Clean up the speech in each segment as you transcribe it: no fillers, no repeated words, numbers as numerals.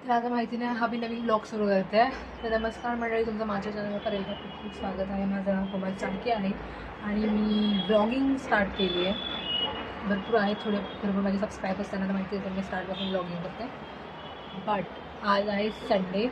तर आता माहिती नाही हा मी नवीन ब्लॉग सुरू करते आहे. तर नमस्कार मंडळी, तुमचं माझ्या चॅनलवर एकदा खूप खूप स्वागत आहे. माझं नाव कोमल चाळके आहे आणि मी ब्लॉगिंग स्टार्ट केली आहे. भरपूर आहे, भरपूर माझे सबस्क्राईबर्स त्यांना तर माहिती आहे तर मी स्टार्टपासून ब्लॉगिंग करते. बट आज आहे संडे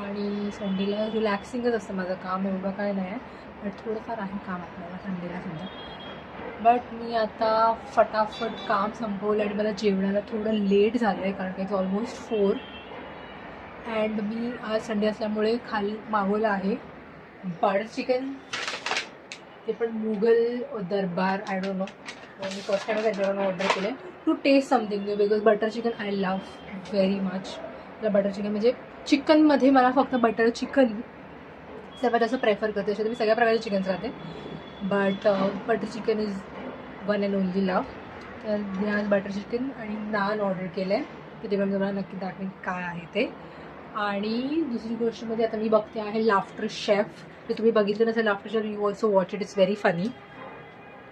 आणि संडेला रिलॅक्सिंगच असतं माझं काम, एवढं काय नाही आहे. बट थोडंफार आहे काम आपल्याला संडेला सुद्धा. बट मी आता फटाफट काम संपवलं आणि मला जेवणाला थोडं लेट झालं आहे कारण की ऑलमोस्ट 4. अँड मी आज संडे असल्यामुळे खाली मागवलं आहे बटर चिकन, ते पण Mughal Darbar. I don't know, मी फर्स्ट टाईम त्यांच्याकडून ऑर्डर केलं आहे to taste something new because butter chicken I love very much. मला बटर चिकन म्हणजे चिकनमध्ये मला फक्त बटर चिकन सर्वात जास्त प्रेफर करते. असे मी सगळ्या प्रकारचे चिकन्स राहते but butter chicken is one and only love. तर मी आज बटर चिकन आणि नान ऑर्डर केलं आहे, तर ते पण तुम्हाला नक्की दाखवेन काय आहे ते. आणि दुसरी गोष्ट म्हणजे आता मी बघते आहे लाफ्टर शेफ. ते तुम्ही बघितलं नसेल laughter chef, you also watch it. It's very funny.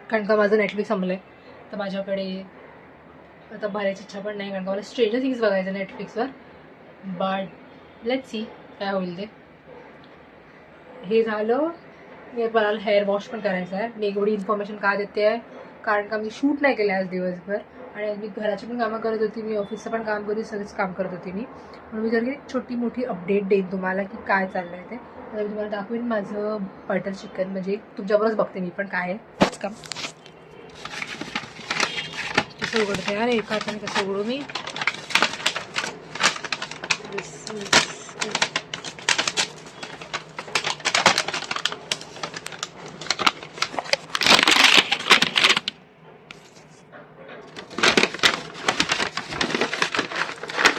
कारण का माझं नेटफ्लिक्स संपलं आहे तर माझ्याकडे आता भरायची इच्छा पण नाही कारण का मला स्ट्रेंजर थिंग्स बघायचं नेटफ्लिक्सवर. बट लेट्स सी काय होईल ते. हे झालं. मी मला हेअर वॉश पण करायचं आहे. मी एवढी इन्फॉर्मेशन का देते आहे कारण का मी शूट नाही केलं आज दिवसभर आणि आज मी घराची पण कामं करत होती, मी ऑफिसचं पण काम करत, सगळंच काम करत होती मी. म्हणून मी जर एक छोटी मोठी अपडेट देईन तुम्हाला की काय चाललं आहे ते. तर मी तुम्हाला दाखवेन माझं बटर चिकन, म्हणजे तुमच्याबरोबरच बघते मी पण काय आहे काम. कसं उघडते यार एका हाताने, कसं उघडू मी.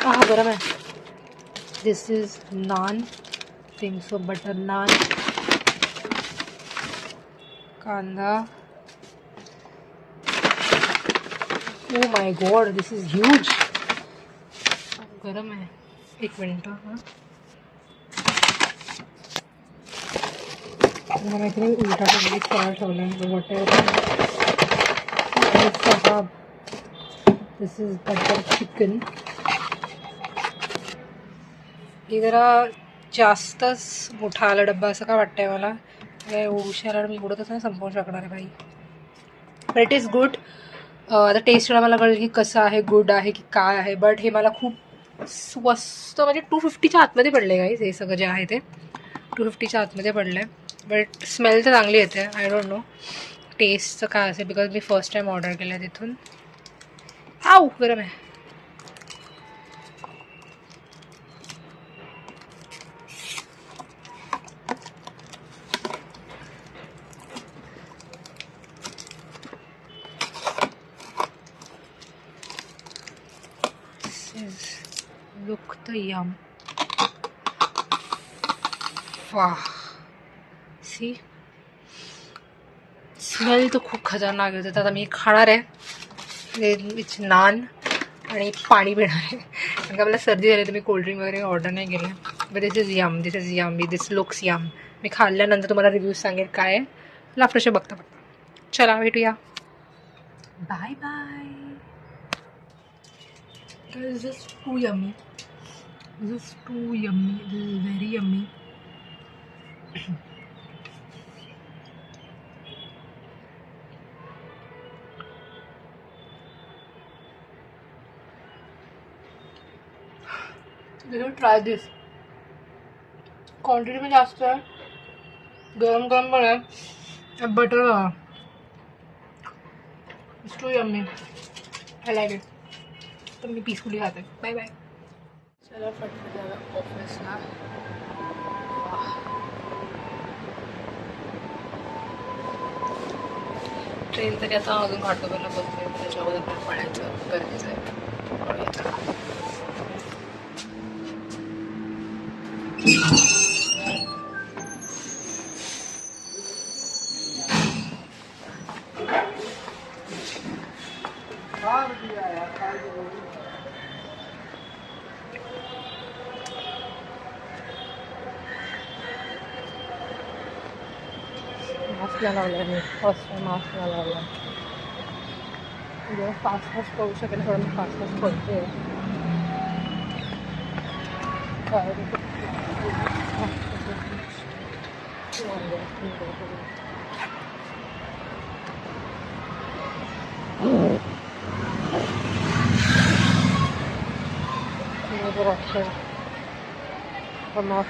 हा गरम आहे. This is naan, think so butter naan, कांदा. Oh my God, this is huge. गरम आहे. एक मिनिट. हां, मला माहिती नाही उलटा ठेवला सरळ ठेवला आहे whatever. This is butter chicken. हे जरा जास्तच मोठा आला डब्बा असं का वाटतंय मला. उशाला मी उडतच नाही संपवू शकणार आहे बाई. But it is good. आता टेस्टला मला कळेल की कसं आहे, गुड आहे की काय आहे. बट हे मला खूप स्वस्त म्हणजे 250च्या आतमध्ये पडलं आहे गाईज. हे सगळं जे आहे ते 250च्या आतमध्ये पडलं आहे. बट स्मेल तर चांगली येते. आय डोंट नो टेस्टचं काय असेल because me first time order केलं आहे तिथून. आऊ गरम आहे. Look the yum. वाह, सी स्मेल तर खूप खतरनाक येते. आता मी खाणार आहे विच नान आणि पाणी पिणार आहे कारण का मला सर्दी झाली तर मी कोल्ड्रिंक वगैरे ऑर्डर नाही केलं. But this is yum, this is yum, this looks yum. मी खाल्ल्यानंतर तुम्हाला रिव्ह्यूज सांगेल काय आहे. लाफ्टरशे बघता बघता. चला भेटूया. Bye bye. This is too yummy. This is too yummy. This is very yummy. You should try this. Quantity में जास्त आहे, गरम गरम पण आहे. Butter it's too yummy. I like it. तर मी पीसफुली खाते. Bye bye. चला फटफट जाऊया ऑफिसला. ट्रेन तरी आता अजून घाटोबरला बघते, त्याच्यामध्ये पण पडायचं गरजेचं आहे. मास्कला लावला मी फर्स्ट टाइम. मास्कला लावला जेव्हा फास्ट फास्ट करू शकेल थोडं मी फास्ट फास्ट करते. मास्क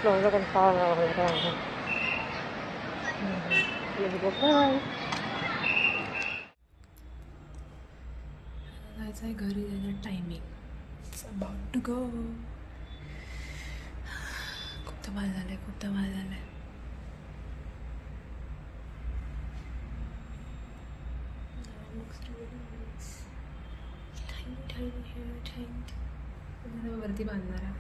लावलं पण जायचं आहे घरी. जायचं टायमिंग अबाउट टू गो. खूप धमाल झालंय, खूप धमाल झालंय. वरती बांधणार आहे.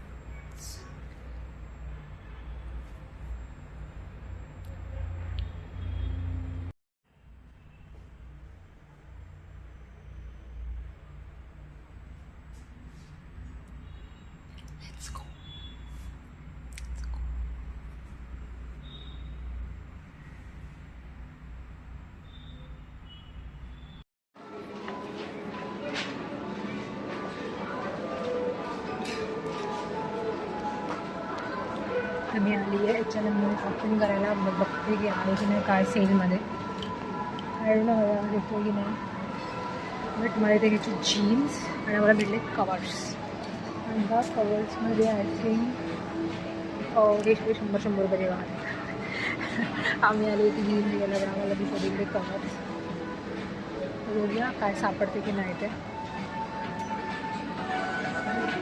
मी आली आहे H&M शॉपिंग करायला. मग बघते की आहे की नाही काय सेलमध्ये. आयडोंट हवा घेतो की नाही. बट मला इथे घ्यायची जीन्स आणि मला भेटले कवर्स. आणि ह्या कवर्समध्ये आय थिंक हे 100 रुपये वाहत. आम्ही आले की जीन्स घ्यायला, पण आम्हाला दिसत इकडे कवर्स. बघूया काय सापडते की नाही ते.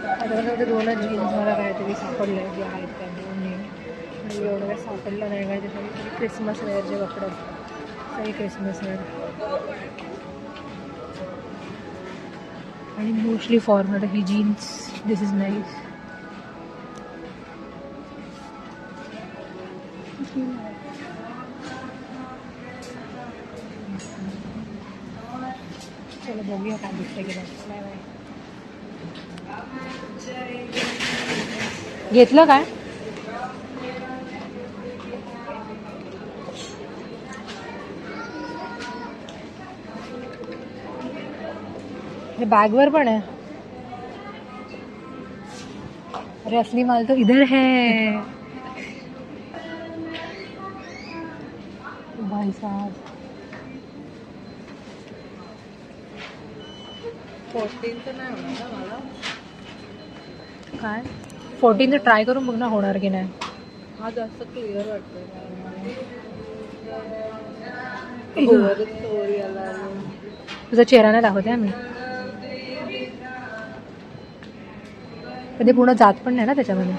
आता दोनच जीन्स मला काहीतरी सापडलं आहे की आहेत त्या दोन जीन्स. म्हणजे एवढं काही सापडलं नाही काय. त्याच्यामध्ये क्रिसमस वेअर जे कपडे असतात सगळे क्रिसमस वेअर आणि मोस्टली फॉर्मल. ही जीन्स दिस इज नाईस. चलो बघूया काय दिसतं की नाही. घेतलं काय? हे बॅगवर पण आहे. अरे असली माल तो इधर है भाई साहब. 14 तर नाही होणार ना मला. काय 14 तर ट्राय करून बघ ना होणार की नाही. हा जास्त क्लिअर वाटतोय. तुझा चेहरा नाही दाखवते आम्ही. पण ते पूर्ण जात पण नाही ना त्याच्यामध्ये.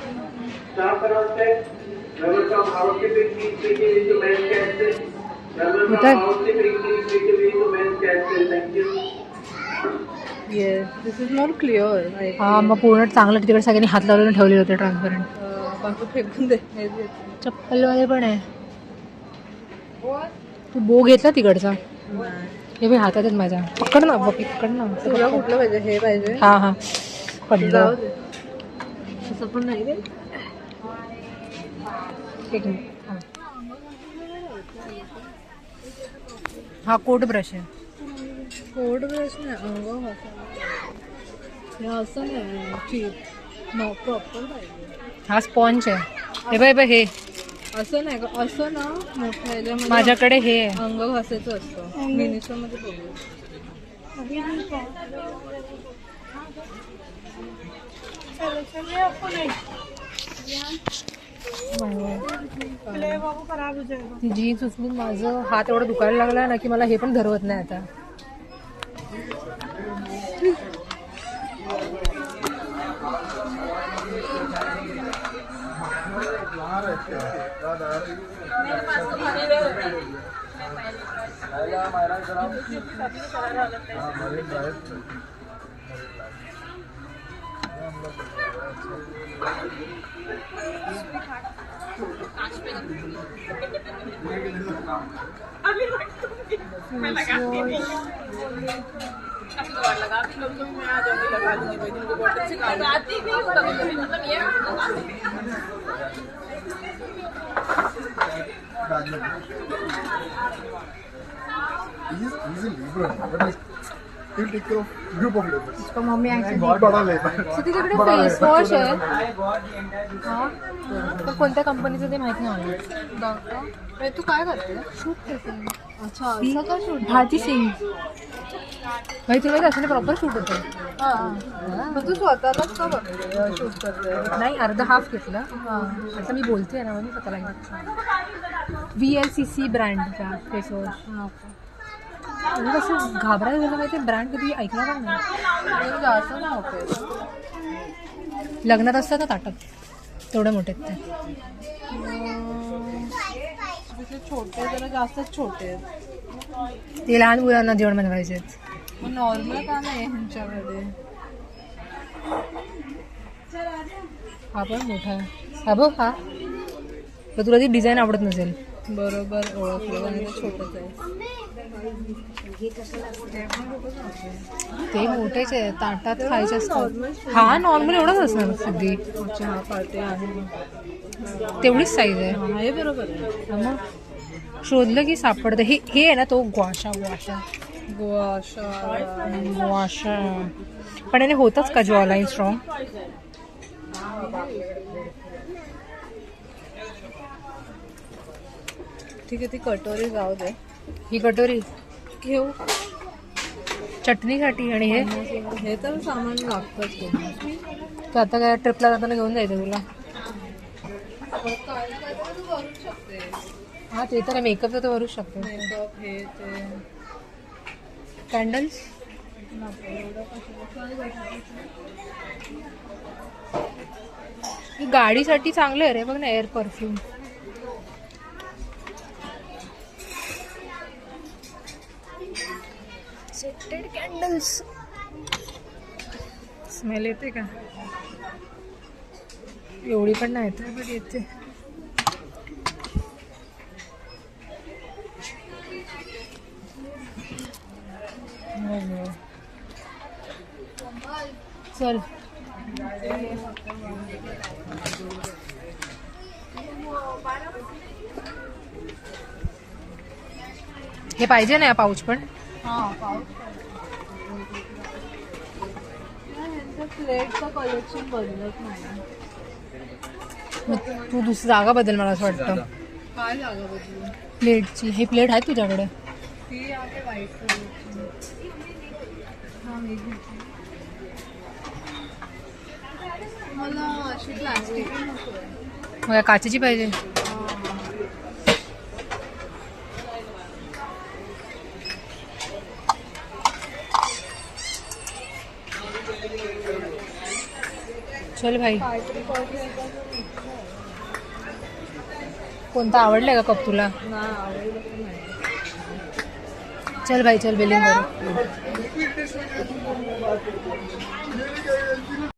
दिस इज नॉट क्लिअर. हां मग पूर्ण चांगलं तिकडे सगळ्यांनी हात लावून ठेवले होते ट्रान्सपरंट. बाकी फेकून दे. चप्पलमध्ये पण आहे. तू बो घेतला तिकडचा. हे मी हातात आहेत माझ्या. पकड ना पकड ना. तुला कुठलं पाहिजे? हे पाहिजे. हां हां पडलं असं पण नाही रे. एक मिनिट. हां हा कोट ब्रश आहे. कोट ब्रश नाही अंग असं नाही. प्रॉपर पाहिजे. हा स्पॉन्ज आहे. हे बाय हे असं नाही का. असं ना मोठं माझ्याकडे हे अंग घासायचं असतं. मिनिस्टरमध्ये बघू. ती जीन्स उचलून माझं हात एवढं दुखायला लागला ना की मला हे पण धरवत नाही आता. He'll take care of group of labels. उसका मम्मी बड़ा label. सो तिच्याकडे फेस वॉश आहे हा पण कोणत्या कंपनीचं ते माहिती नाही मला. तू काय करते शूट करते. अच्छा असं का शूट भारती सिंग भाई तुला असं प्रॉपर शूट होतं. हां तू स्वतःलाच का बघ शूट करते. नाही अर्धा हाफ घेतला. हां आता मी बोलते ना मी स्वतःला VLCC ब्रँडचा फेस वॉश. म्हणजे कसं घाबरायला झालं माहिती ब्रँड कधी ऐकला पण नाही. जास्त नव्हते लग्नात असतात ना ताटात तेवढे मोठे ते छोटे जरा जास्तच छोटे आहेत. ते लहान मुलांना जेवण बनवायचे आहेत. नॉर्मल का नाही ह्यांच्यामध्ये. हा पण मोठा आहे. हा बघ हा तर तुला ती डिझाईन आवडत नसेल. बरोबर ओळखलं आणि ते छोटंच आहे. ते मोठेच आहे ताटात खायचे असतात. हा नॉर्मल एवढाच असणार सिद्धी. हा पार्टी आहे तेवढीच साईज आहे. हे बरोबर आहे. मग शोधलं की सापडतं. हे आहे ना तो ग्वाशा ग्वाशा ग्वाशा ग्वाशा पण याने होतच का जॉलाईन स्ट्रॉंग. ठीक आहे ती कटोरी जाऊ दे. ही कटोरी घेऊ चटणीसाठी आणि हे तर सामान लागतंच. तू आता काय ट्रिपला जाताना घेऊन जायचं तुला. हा ते तर मेकअपचं तर भरूच शकतो. मेकअप हे ते कॅन्डल्स गाडीसाठी चांगलं आहे रे. बघ ना air perfume. Scented candles smell येते का. एवढी पण नाही येते पण येते. चल हे पाहिजे ना पाऊच पण. हां पाऊच प्लेटचं कलेक्शन बदलत नाही. तू दुसरी जागा बदल मला असं वाटतं. काय जागा बदल प्लेटची. हे प्लेट आहे तुझ्याकडे. ती आहे व्हाईट कलरची. हां मी मला अशी प्लास्टिक नको आहे. मला काचेची पाहिजे. चल भाई कोणता आवडलाय का कप तुला. चल भाई चल बिलिंग करू.